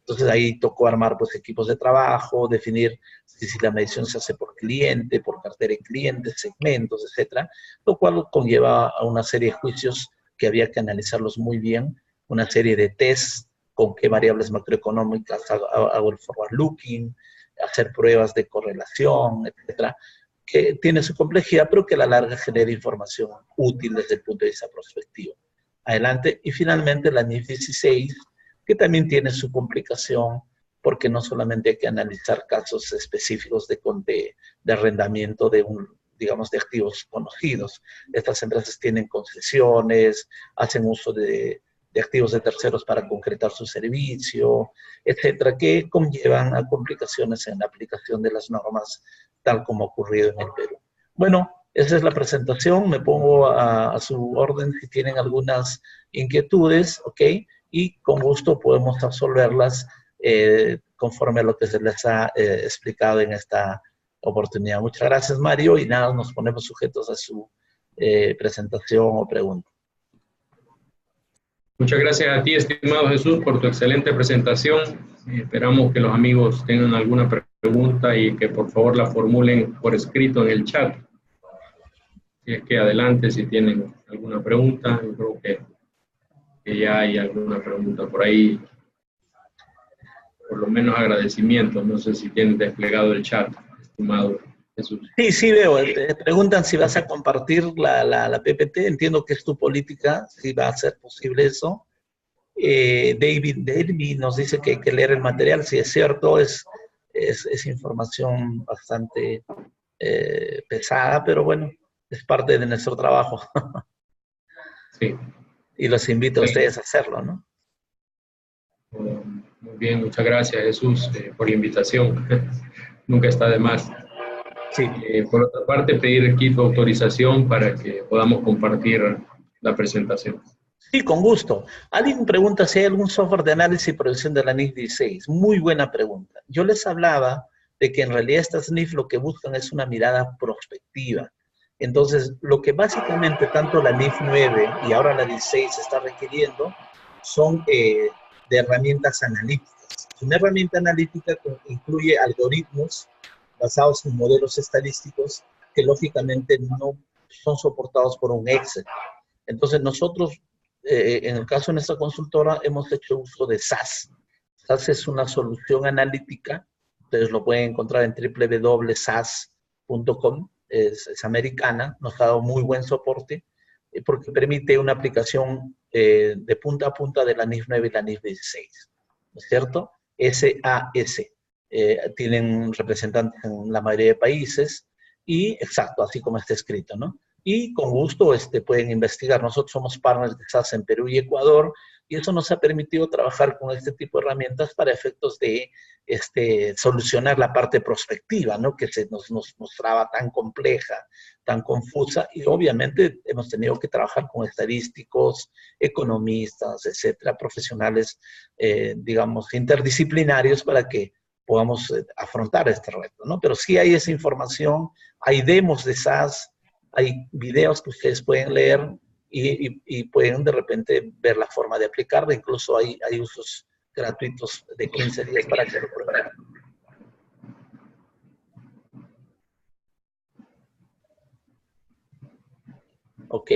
S2: Entonces ahí tocó armar pues equipos de trabajo, definir si la medición se hace por cliente, por cartera de clientes, segmentos, etcétera, lo cual conlleva a una serie de juicios que había que analizarlos muy bien, una serie de tests, con qué variables macroeconómicas hago el forward looking, hacer pruebas de correlación, etcétera, que tiene su complejidad, pero que a la larga genera información útil desde el punto de vista prospectivo. Adelante. Y finalmente la NIF 16, que también tiene su complicación, porque no solamente hay que analizar casos específicos de arrendamiento digamos, de activos conocidos. Estas empresas tienen concesiones, hacen uso de activos de terceros para concretar su servicio, etcétera, que conllevan a complicaciones en la aplicación de las normas, tal como ha ocurrido en el Perú. Bueno, esa es la presentación, me pongo a su orden si tienen algunas inquietudes, ¿ok? Y con gusto podemos resolverlas conforme a lo que se les ha explicado en esta oportunidad. Muchas gracias, Mario, y nada, nos ponemos sujetos a su presentación o pregunta.
S1: Muchas gracias a ti, estimado Jesús, por tu excelente presentación. Esperamos que los amigos tengan alguna pregunta y que por favor la formulen por escrito en el chat. Si es que adelante, si tienen alguna pregunta, yo creo que ya hay alguna pregunta por ahí, por lo menos agradecimientos. No sé si tienen desplegado el chat, estimado Jesús.
S2: Sí, veo. Te preguntan si vas a compartir la PPT. Entiendo que es tu política, si va a ser posible eso. David nos dice que hay que leer el material. Si es cierto, es información bastante pesada, pero bueno, es parte de nuestro trabajo.
S1: Sí.
S2: Y los invito a ustedes a hacerlo, ¿no?
S1: Muy bien, muchas gracias, Jesús, por la invitación. Nunca está de más.
S2: Sí.
S1: Por otra parte, pedir aquí tu autorización para que podamos compartir la presentación.
S2: Sí, con gusto. Alguien pregunta si hay algún software de análisis y producción de la NIF 16. Muy buena pregunta. Yo les hablaba de que en realidad estas NIF lo que buscan es una mirada prospectiva. Entonces, lo que básicamente tanto la NIF 9 y ahora la 16 está requiriendo son de herramientas analíticas. Una herramienta analítica incluye algoritmos basados en modelos estadísticos que lógicamente no son soportados por un Excel. Entonces, nosotros, en el caso de nuestra consultora, hemos hecho uso de SAS. SAS es una solución analítica. Ustedes lo pueden encontrar en www.sas.com. Es americana, nos ha dado muy buen soporte porque permite una aplicación de punta a punta de la NIF 9 y la NIF 16, ¿no es cierto? SAS. Tienen representantes en la mayoría de países Y, exacto, así como está escrito, ¿no? Y con gusto pueden investigar. Nosotros somos partners de SAS en Perú y Ecuador, y eso nos ha permitido trabajar con este tipo de herramientas para efectos de solucionar la parte prospectiva, ¿no? Que se nos mostraba tan compleja, tan confusa, y obviamente hemos tenido que trabajar con estadísticos, economistas, etcétera, profesionales, digamos, interdisciplinarios para que podamos afrontar este reto, ¿no? Pero sí hay esa información, hay demos de SAS, hay videos que ustedes pueden leer y pueden de repente ver la forma de aplicarla. Incluso hay usos gratuitos de 15 días para que lo prueben. Ok.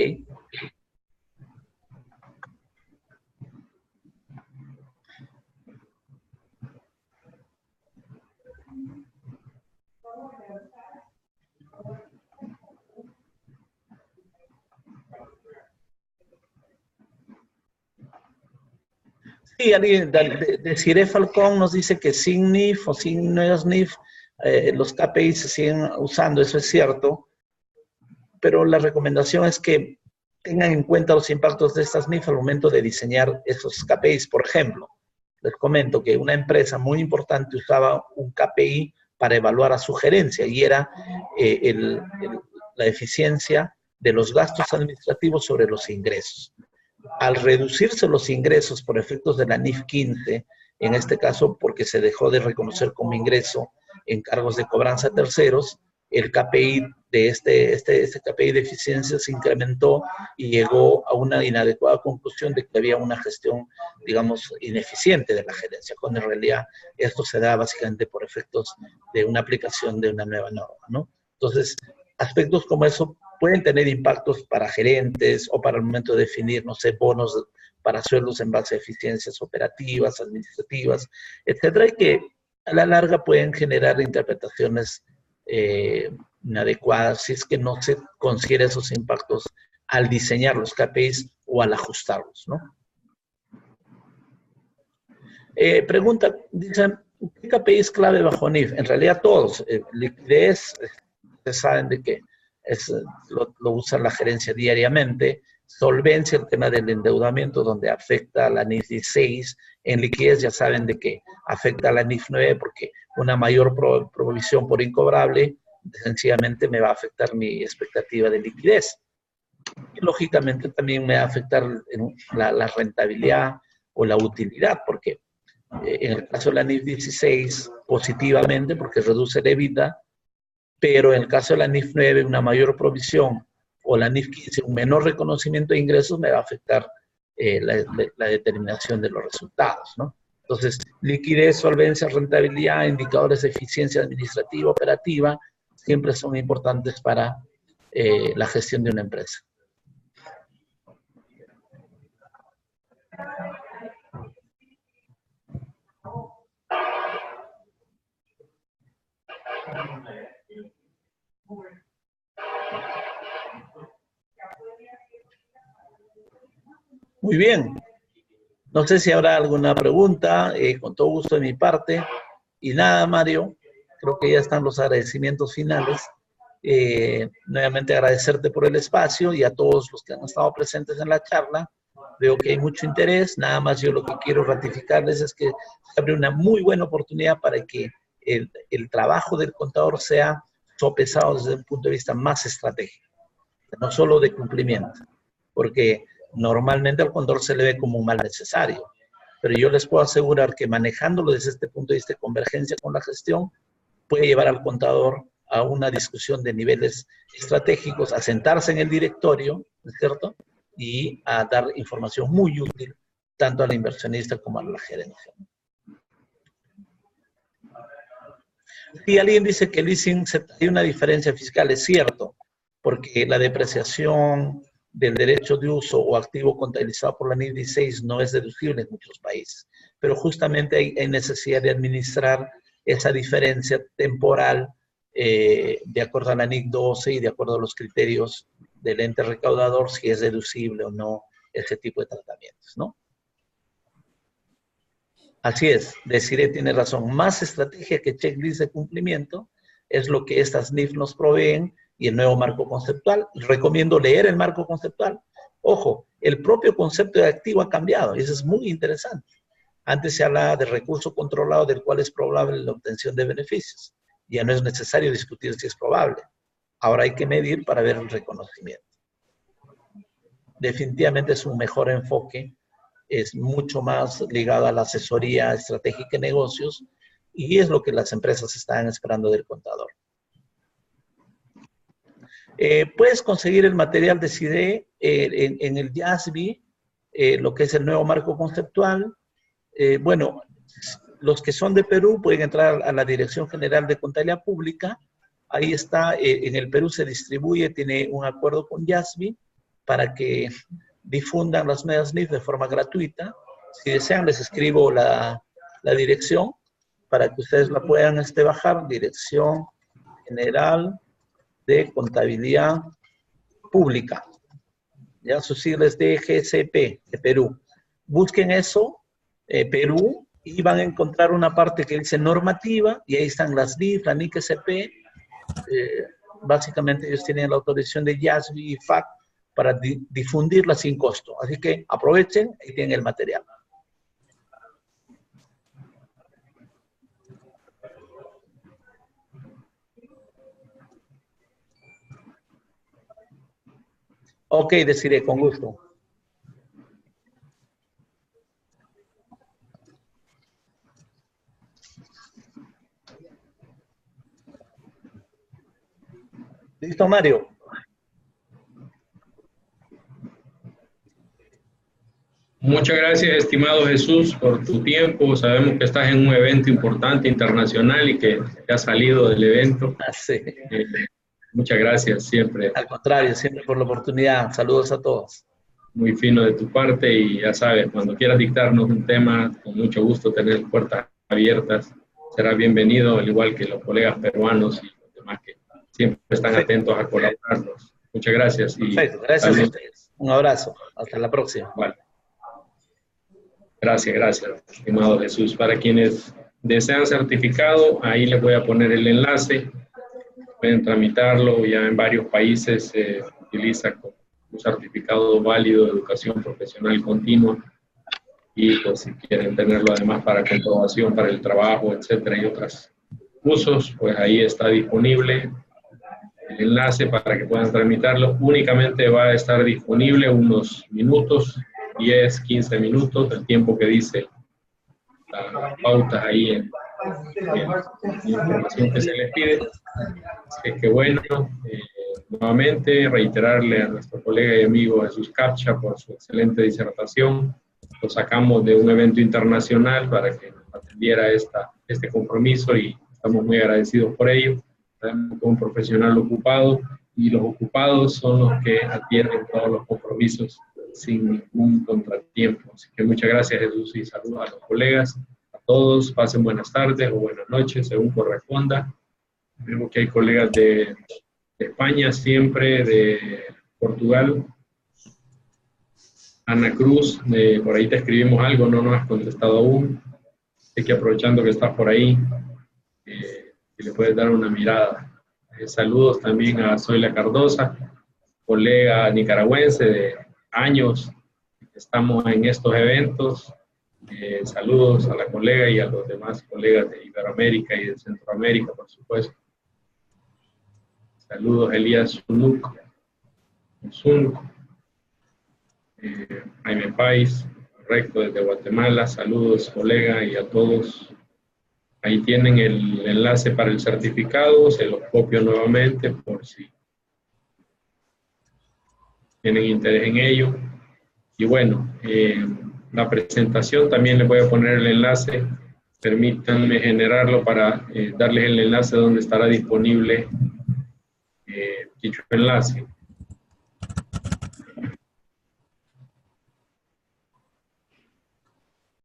S2: Sí, alguien de Cire Falcón nos dice que sin NIF o sin nuevas NIF, los KPI se siguen usando, eso es cierto, pero la recomendación es que tengan en cuenta los impactos de estas NIF al momento de diseñar esos KPIs. Por ejemplo, les comento que una empresa muy importante usaba un KPI para evaluar a su gerencia y era la eficiencia de los gastos administrativos sobre los ingresos. Al reducirse los ingresos por efectos de la NIF 15, en este caso porque se dejó de reconocer como ingreso encargos de cobranza a terceros, el KPI de este KPI de eficiencia se incrementó y llegó a una inadecuada conclusión de que había una gestión, digamos, ineficiente de la gerencia, cuando en realidad esto se da básicamente por efectos de una aplicación de una nueva norma, ¿no? Entonces, aspectos como eso pueden tener impactos para gerentes o para el momento de definir, no sé, bonos para sueldos en base a eficiencias operativas, administrativas, etcétera, y que a la larga pueden generar interpretaciones inadecuadas si es que no se considera esos impactos al diseñar los KPIs o al ajustarlos, ¿no? Pregunta, dicen, ¿qué KPI es clave bajo NIF? En realidad todos, liquidez, ustedes saben de que lo usa la gerencia diariamente, solvencia, el tema del endeudamiento, donde afecta a la NIF 16, en liquidez ya saben de que afecta a la NIF 9, porque una mayor provisión por incobrable, sencillamente me va a afectar mi expectativa de liquidez. Y lógicamente también me va a afectar la rentabilidad o la utilidad, porque en el caso de la NIF 16, positivamente, porque reduce el EBITDA, pero en el caso de la NIF 9, una mayor provisión, o la NIF 15, un menor reconocimiento de ingresos, me va a afectar la determinación de los resultados, ¿no? Entonces, liquidez, solvencia, rentabilidad, indicadores de eficiencia administrativa, operativa, siempre son importantes para la gestión de una empresa. Muy bien. No sé si habrá alguna pregunta, con todo gusto de mi parte. Y nada, Mario, creo que ya están los agradecimientos finales. Nuevamente agradecerte por el espacio y a todos los que han estado presentes en la charla. Veo que hay mucho interés. Nada más yo lo que quiero ratificarles es que se abre una muy buena oportunidad para que el trabajo del contador sea sopesado desde un punto de vista más estratégico, no solo de cumplimiento, porque normalmente al contador se le ve como un mal necesario, pero yo les puedo asegurar que manejándolo desde este punto de vista de convergencia con la gestión, puede llevar al contador a una discusión de niveles estratégicos, a sentarse en el directorio, ¿no es cierto? Y a dar información muy útil tanto al inversionista como a la gerencia. Si alguien dice que el leasing hay una diferencia fiscal, es cierto, porque la depreciación del derecho de uso o activo contabilizado por la NIF 16 no es deducible en muchos países, pero justamente hay necesidad de administrar esa diferencia temporal de acuerdo a la NIF 12 y de acuerdo a los criterios del ente recaudador, si es deducible o no ese tipo de tratamientos, ¿no? Así es, Desiree tiene razón, más estrategia que checklist de cumplimiento, es lo que estas NIF nos proveen y el nuevo marco conceptual. Recomiendo leer el marco conceptual. Ojo, el propio concepto de activo ha cambiado y eso es muy interesante. Antes se hablaba de recurso controlado del cual es probable la obtención de beneficios. Ya no es necesario discutir si es probable. Ahora hay que medir para ver el reconocimiento. Definitivamente es un mejor enfoque, es mucho más ligado a la asesoría estratégica de negocios y es lo que las empresas están esperando del contador. Puedes conseguir el material de CIDE en el YASB, lo que es el nuevo marco conceptual. Bueno, los que son de Perú pueden entrar a la Dirección General de Contabilidad Pública. Ahí está, en el Perú se distribuye, tiene un acuerdo con YASB para que difundan las medias NIF de forma gratuita. Si desean, les escribo la dirección para que ustedes la puedan bajar. Dirección General de Contabilidad Pública. Ya sus siglas de GCP, de Perú. Busquen eso, Perú, y van a encontrar una parte que dice normativa, y ahí están las NIF, la NIC-SP. Básicamente ellos tienen la autorización de YASB y FAC para difundirla sin costo. Así que aprovechen y tienen el material. Ok, deciré, con gusto. ¿Listo, Mario?
S1: Muchas gracias, estimado Jesús, por tu tiempo. Sabemos que estás en un evento importante internacional y que has salido del evento.
S2: Sí.
S1: Muchas gracias, siempre.
S2: Al contrario, siempre por la oportunidad. Saludos a todos.
S1: Muy fino de tu parte y ya sabes, cuando quieras dictarnos un tema, con mucho gusto tener puertas abiertas. Será bienvenido, al igual que los colegas peruanos y los demás que siempre están atentos a colaborarnos. Muchas gracias. Y
S2: perfecto, gracias a ustedes. Un abrazo. Hasta la próxima.
S1: Vale. Gracias, estimado Jesús. Para quienes desean certificado, ahí les voy a poner el enlace. Pueden tramitarlo, ya en varios países se utiliza un certificado válido de educación profesional continua y pues si quieren tenerlo además para comprobación, para el trabajo, etcétera, y otros usos, pues ahí está disponible el enlace para que puedan tramitarlo. Únicamente va a estar disponible unos minutos, 10, 15 minutos, el tiempo que dice las pautas ahí en la información que se les pide. Así que bueno, nuevamente reiterarle a nuestro colega y amigo Jesús Capcha por su excelente disertación. Lo sacamos de un evento internacional para que nos atendiera este compromiso y estamos muy agradecidos por ello. Sabemos que es un profesional ocupado y los ocupados son los que atienden todos los compromisos sin ningún contratiempo. Así que muchas gracias, Jesús, y saludos a los colegas, a todos. Pasen buenas tardes o buenas noches, según corresponda. Vemos que hay colegas de España siempre, de Portugal. Ana Cruz, por ahí te escribimos algo, no nos has contestado aún. Así que aprovechando que estás por ahí, si le puedes dar una mirada. Saludos también a Zoila Cardosa, colega nicaragüense de años. Estamos en estos eventos. Saludos a la colega y a los demás colegas de Iberoamérica y de Centroamérica, por supuesto. Saludos a Elías Zunuk, Jaime Pais, correcto, desde Guatemala. Saludos, colega, y a todos. Ahí tienen el enlace para el certificado, se los copio nuevamente por si tienen interés en ello. Y bueno, la presentación también les voy a poner el enlace. Permítanme generarlo para darles el enlace donde estará disponible dicho enlace.